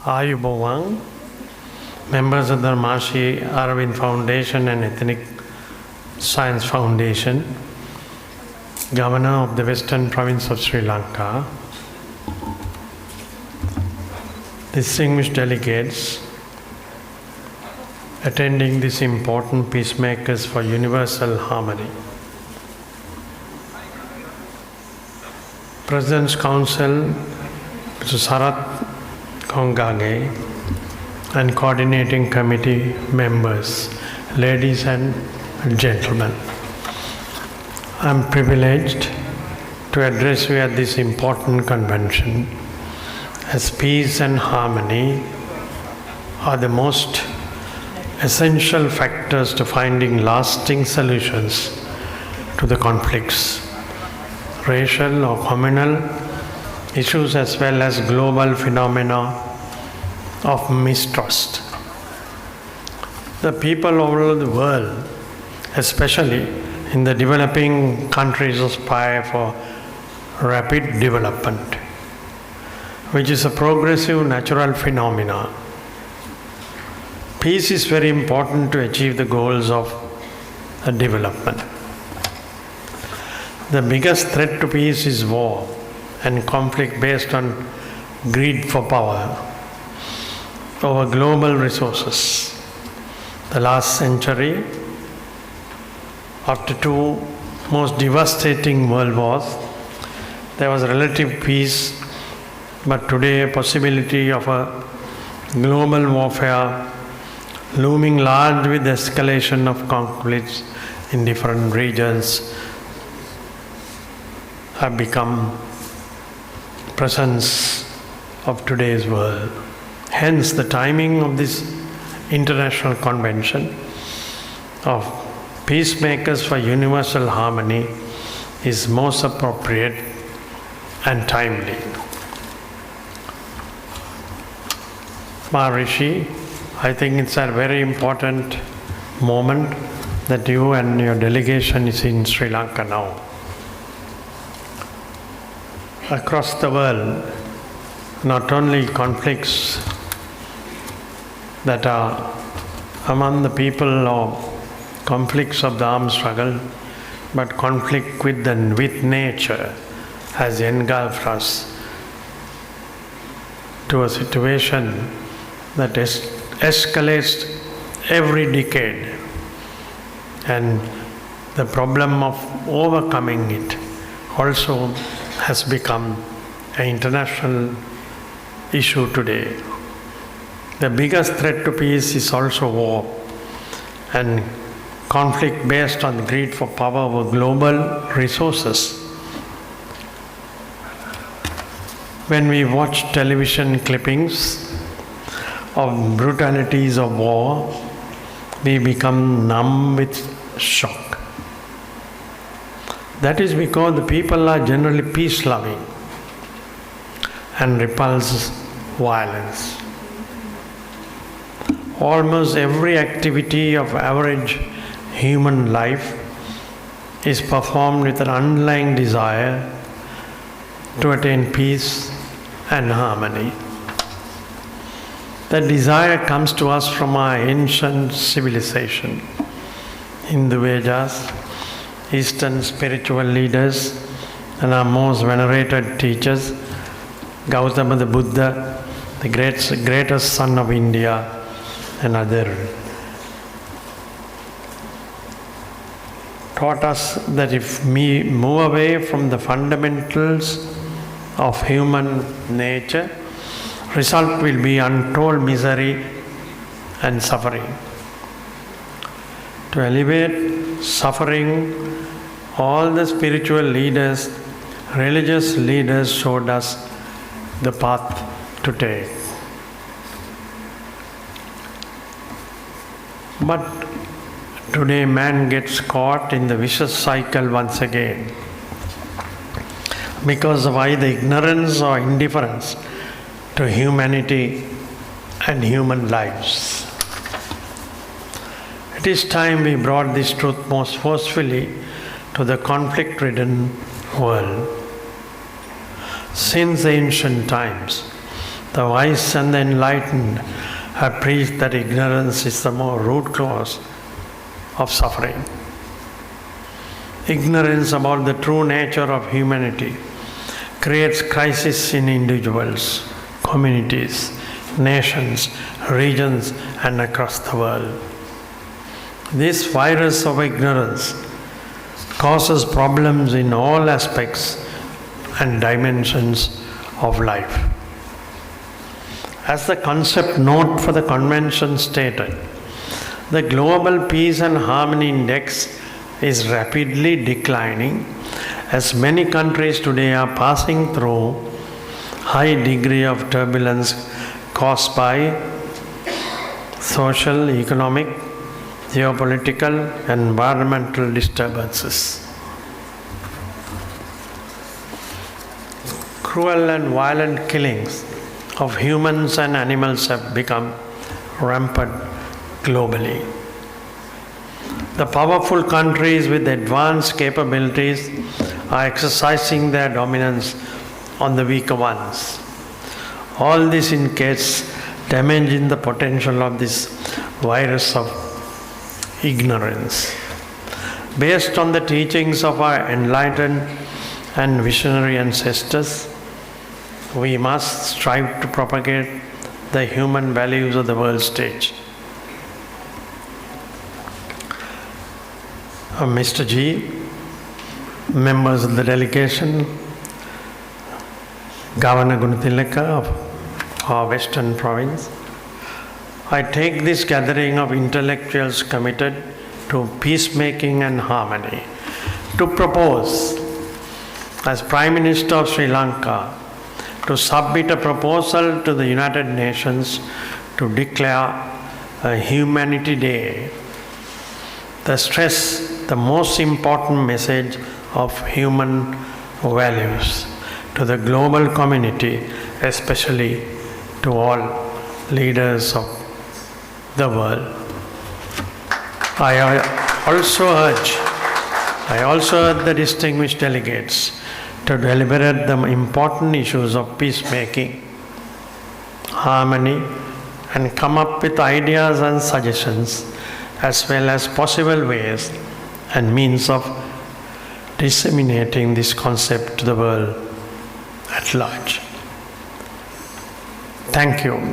Ayubowan, members of the Mahasi Aravind Foundation and Ethnic Science Foundation, Governor of the Western Province of Sri Lanka, distinguished delegates attending this important Peacemakers for Universal Harmony, President's Council, Mr. Sarat Kongage, and Coordinating Committee members, ladies and gentlemen. I am privileged to address you at this important convention, as peace and harmony are the most essential factors to finding lasting solutions to the conflicts, racial or communal issues, as well as global phenomena of mistrust. The people all over the world, especially in the developing countries, aspire for rapid development, which is a progressive natural phenomena. Peace is very important to achieve the goals of development. The biggest threat to peace is war and conflict based on greed for power over global resources. The last century, after two most devastating world wars, there was relative peace, but today a possibility of a global warfare looming large with the escalation of conflicts in different regions have become presence of today's world. Hence, the timing of this International Convention of Peacemakers for Universal Harmony is most appropriate and timely. Maharishi, I think it's a very important moment that you and your delegation is in Sri Lanka now. Across the world, not only conflicts that are among the people or conflicts of the armed struggle, but conflict with nature has engulfed us to a situation that escalates every decade, and the problem of overcoming it also has become an international issue today. The biggest threat to peace is also war and conflict based on greed for power over global resources. When we watch television clippings of brutalities of war, we become numb with shock. That is because the people are generally peace-loving and repulse violence. Almost every activity of average human life is performed with an underlying desire to attain peace and harmony. That desire comes to us from our ancient civilization. In the Vedas, Eastern spiritual leaders and our most venerated teachers, Gautama the Buddha, the greatest son of India, and others, taught us that if we move away from the fundamentals of human nature, result will be untold misery and suffering. To alleviate suffering, all the spiritual leaders, religious leaders showed us the path to take. But today man gets caught in the vicious cycle once again because of either ignorance or indifference to humanity and human lives. It is time we brought this truth most forcefully to the conflict-ridden world. Since ancient times, The wise and the enlightened have preached that ignorance is the more root cause of suffering. Ignorance about the true nature of humanity creates crisis in individuals, communities, nations, regions, and across the world. This virus of ignorance causes problems in all aspects and dimensions of life. As the concept note for the convention stated, the Global Peace and Harmony Index is rapidly declining as many countries today are passing through high degree of turbulence caused by social, economic, geopolitical, and environmental disturbances. Cruel and violent killings of humans and animals have become rampant globally. The powerful countries with advanced capabilities are exercising their dominance on the weaker ones. All this indicates damaging the potential of this virus of ignorance. Based on the teachings of our enlightened and visionary ancestors, we must strive to propagate the human values of the world stage. Mr. G, members of the delegation, Governor Gunathilaka of our Western Province, I take this gathering of intellectuals committed to peacemaking and harmony to propose, as Prime Minister of Sri Lanka, to submit a proposal to the United Nations to declare a Humanity Day, that stress the most important message of human values to the global community, especially to all leaders of the world. I also urge the distinguished delegates to deliberate the important issues of peacemaking, harmony, and come up with ideas and suggestions, as well as possible ways and means of disseminating this concept to the world at large. Thank you.